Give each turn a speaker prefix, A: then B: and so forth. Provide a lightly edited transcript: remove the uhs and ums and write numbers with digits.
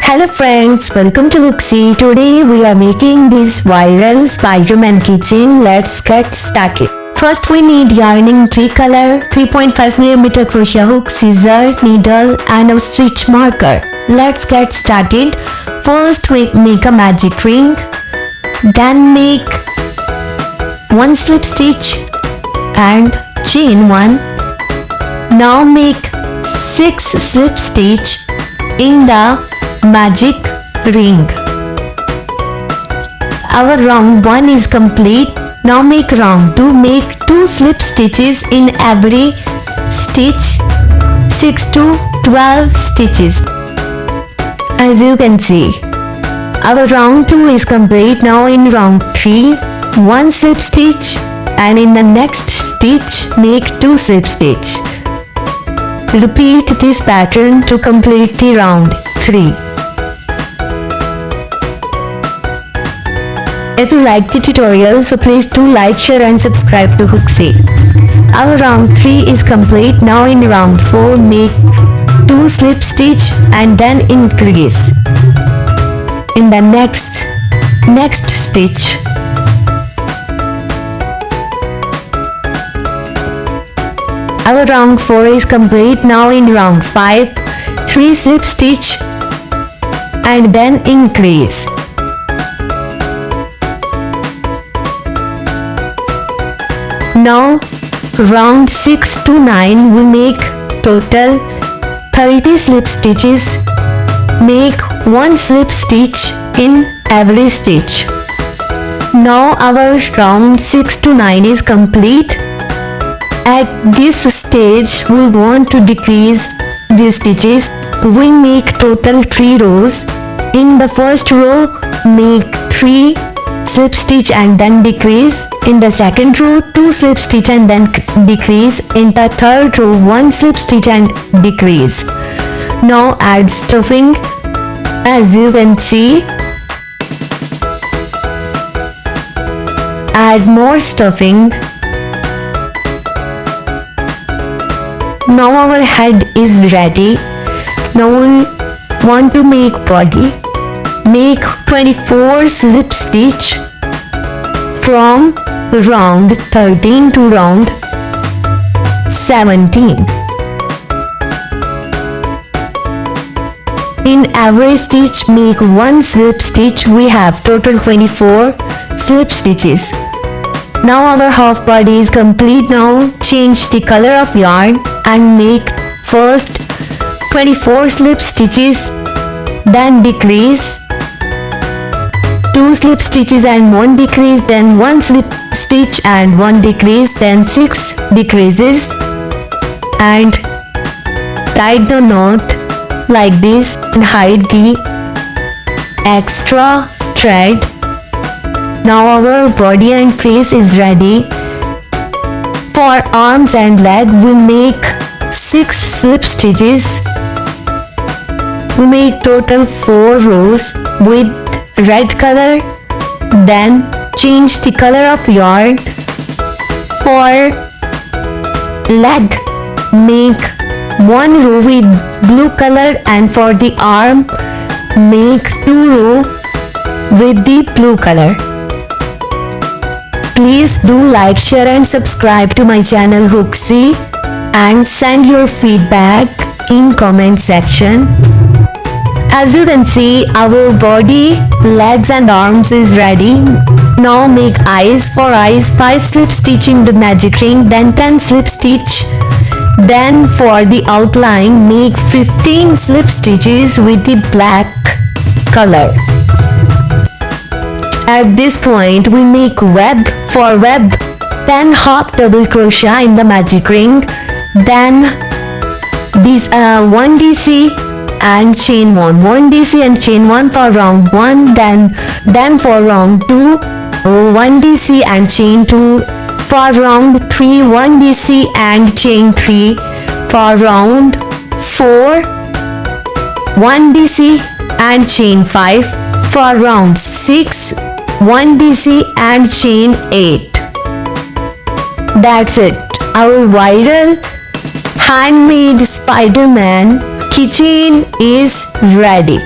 A: Hello friends, welcome to Hooksy. Today we are making this viral Spider-Man keychain. Let's get started. First we need yarning, tricolor, 3.5mm crochet hook, scissor, needle and a stitch marker. Let's get started. First we make a magic ring. Then make 1 slip stitch and chain 1. Now make 6 slip stitch in the magic ring. Our round 1 is complete. Now make round 2. Make 2 slip stitches in every stitch, 6 to 12 stitches. As you can see, our round 2 is complete. Now in round 3, 1 slip stitch and in the next stitch make 2 slip stitch. Repeat this pattern to complete the round 3. If you like the tutorial, so please do like, share and subscribe to Hooksy. Our round 3 is complete. Now in round 4, make 2 slip stitch and then increase in the next stitch. Our round 4 is complete. Now in round 5, 3 slip stitch and then increase. Now round 6 to 9 we make total 30 slip stitches. Make 1 slip stitch in every stitch. Now our round 6 to 9 is complete. At this stage we want to decrease the stitches. We make total 3 rows. In the first row make 3 slip stitch and then decrease. In the second row 2 slip stitch and then decrease. In the third row 1 slip stitch and decrease. Now add stuffing. As you can see, add more stuffing. Now our head is ready. Now we want to make body. Make 24 slip stitch from round 13 to round 17. In every stitch make 1 slip stitch. We have total 24 slip stitches. Now our half body is complete. Now change the color of yarn and make first 24 slip stitches, then decrease 2 slip stitches and 1 decrease, then 1 slip stitch and 1 decrease, then 6 decreases and tie the knot like this and hide the extra thread. Now our body and face is ready. For arms and leg we make 6 slip stitches. We make total 4 rows with red color. Then change the color of yarn. For leg make 1 row with blue color and for the arm make 2 row with the blue color. Please do like, share and subscribe to my channel Hooksy and send your feedback in comment section. As you can see, our body, legs and arms is ready. Now make eyes. For eyes 5 slip stitch in the magic ring, then 10 slip stitch. Then for the outline make 15 slip stitches with the black color. At this point we make web. For web 10 half double crochet in the magic ring, then this 1 DC and chain 1, 1 DC and chain 1 for round 1, then for round 2 1 DC and chain 2, for round 3 1 DC and chain 3, for round 4 1 DC and chain 5, for round 6 1 DC and chain 8. That's it. Our viral handmade Spider-Man keychain is ready.